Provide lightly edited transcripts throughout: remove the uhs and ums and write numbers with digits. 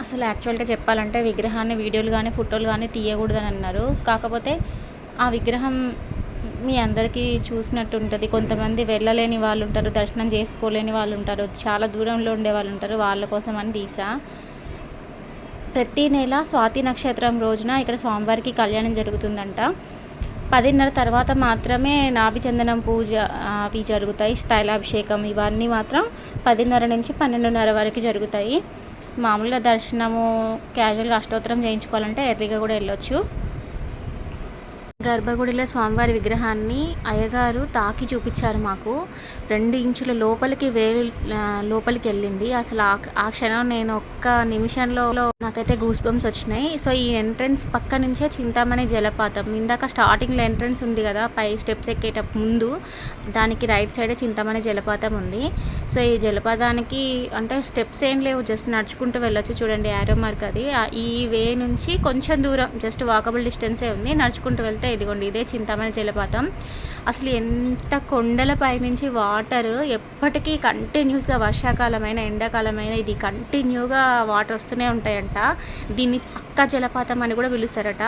అసలు యాక్చువల్గా చెప్పాలంటే విగ్రహాన్ని వీడియోలు కానీ ఫోటోలు కానీ తీయకూడదని అన్నారు. కాకపోతే ఆ విగ్రహం మీ అందరికీ చూసినట్టు ఉంటుంది. కొంతమంది వెళ్ళలేని వాళ్ళు ఉంటారు, దర్శనం చేసుకోలేని వాళ్ళు ఉంటారు, చాలా దూరంలో ఉండే వాళ్ళు ఉంటారు. వాళ్ళ కోసం అని తీసా. ప్రతి నెల స్వాతి నక్షత్రం రోజున ఇక్కడ స్వామివారికి కళ్యాణం జరుగుతుందంట. 10:30 తర్వాత మాత్రమే నాభిచందనం పూజ అవి జరుగుతాయి. తైలాభిషేకం ఇవన్నీ మాత్రం 10:30 నుంచి 12:30 వరకు జరుగుతాయి. మామూలుగా దర్శనము క్యాజువల్గా అష్టోత్తరం చేయించుకోవాలంటే ఎర్లీగా కూడా వెళ్ళొచ్చు. గర్భగుడిలో స్వామివారి విగ్రహాన్ని అయ్యగారు తాకి చూపించారు మాకు. 2 ఇంచుల లోపలికి లోపలికి వెళ్ళింది. అసలు ఆ క్షణం నేను ఒక్క నిమిషంలో నాకైతే గూస్ బంప్స్ వచ్చినాయి. సో ఈ ఎంట్రన్స్ పక్క నుంచే చింతామణి జలపాతం. ఇందాక స్టార్టింగ్లో ఎంట్రన్స్ ఉంది కదా, పై స్టెప్స్ ఎక్కేటప్పుడు ముందు దానికి రైట్ సైడే చింతామణి జలపాతం ఉంది. సో ఈ జలపాతానికి అంటే స్టెప్స్ ఏం లేవు, జస్ట్ నడుచుకుంటూ వెళ్ళొచ్చు. చూడండి యారో మార్క్ అది. ఈ వే నుంచి కొంచెం దూరం జస్ట్ వాకబుల్ డిస్టెన్సే ఉంది. నడుచుకుంటూ వెళ్తే ఇదిగోండి ఇదే చింతామణి జలపాతం. అసలు ఎంత కొండల పైనుంచి వాటర్ ఎప్పటికీ కంటిన్యూస్గా, వర్షాకాలమైన ఎండాకాలమైన ఇది కంటిన్యూగా వాటర్ వస్తూనే ఉంటాయంట. దీన్ని పక్క జలపాతం అని కూడా పిలుస్తారట.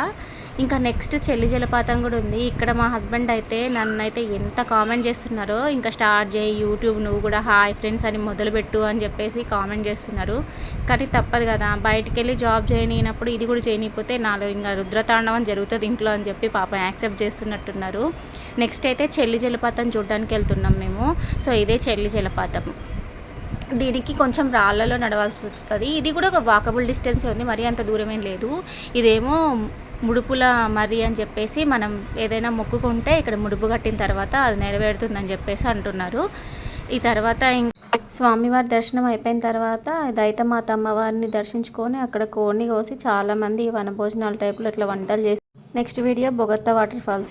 ఇంకా నెక్స్ట్ చెల్లి జలపాతం కూడా ఉంది. ఇక్కడ మా హస్బెండ్ అయితే నన్నైతే ఎంత కామెంట్ చేస్తున్నారో, ఇంకా స్టార్ట్ చేయి యూట్యూబ్, నువ్వు కూడా హాయ్ ఫ్రెండ్స్ అని మొదలుపెట్టు అని చెప్పేసి కామెంట్ చేస్తున్నారు. కానీ తప్పదు కదా, బయటికి వెళ్ళి జాబ్ చేయనినప్పుడు ఇది కూడా చేయనిపోతే నాలో ఇంకా రుద్రతాండవం జరుగుతుంది ఇంట్లో అని చెప్పి పాపం యాక్సెప్ట్ చేస్తున్నట్టున్నారు. నెక్స్ట్ అయితే చెల్లి జలపాతం చూడడానికి వెళ్తున్నాం మేము. సో ఇదే చెల్లి జలపాతం. దీనికి కొంచెం రాళ్ళలో నడవాల్సి వస్తుంది. ఇది కూడా ఒక వాకబుల్ డిస్టెన్స్ ఉంది, మరీ అంత దూరమేం లేదు. ఇదేమో ముడుపుల మర్రి అని చెప్పేసి మనం ఏదైనా మొక్కుకుంటే ఇక్కడ ముడుపు కట్టిన తర్వాత అది నెరవేరుతుందని చెప్పేసి అంటున్నారు. ఈ తర్వాత స్వామివారి దర్శనం అయిపోయిన తర్వాత దైతమాత అమ్మవారిని దర్శించుకొని అక్కడ కోడిని కోసి చాలామంది వనభోజనాల టైపులో ఇట్లా వంటలు చేసి నెక్స్ట్ వీడియో బొగత్తా వాటర్ ఫాల్స్.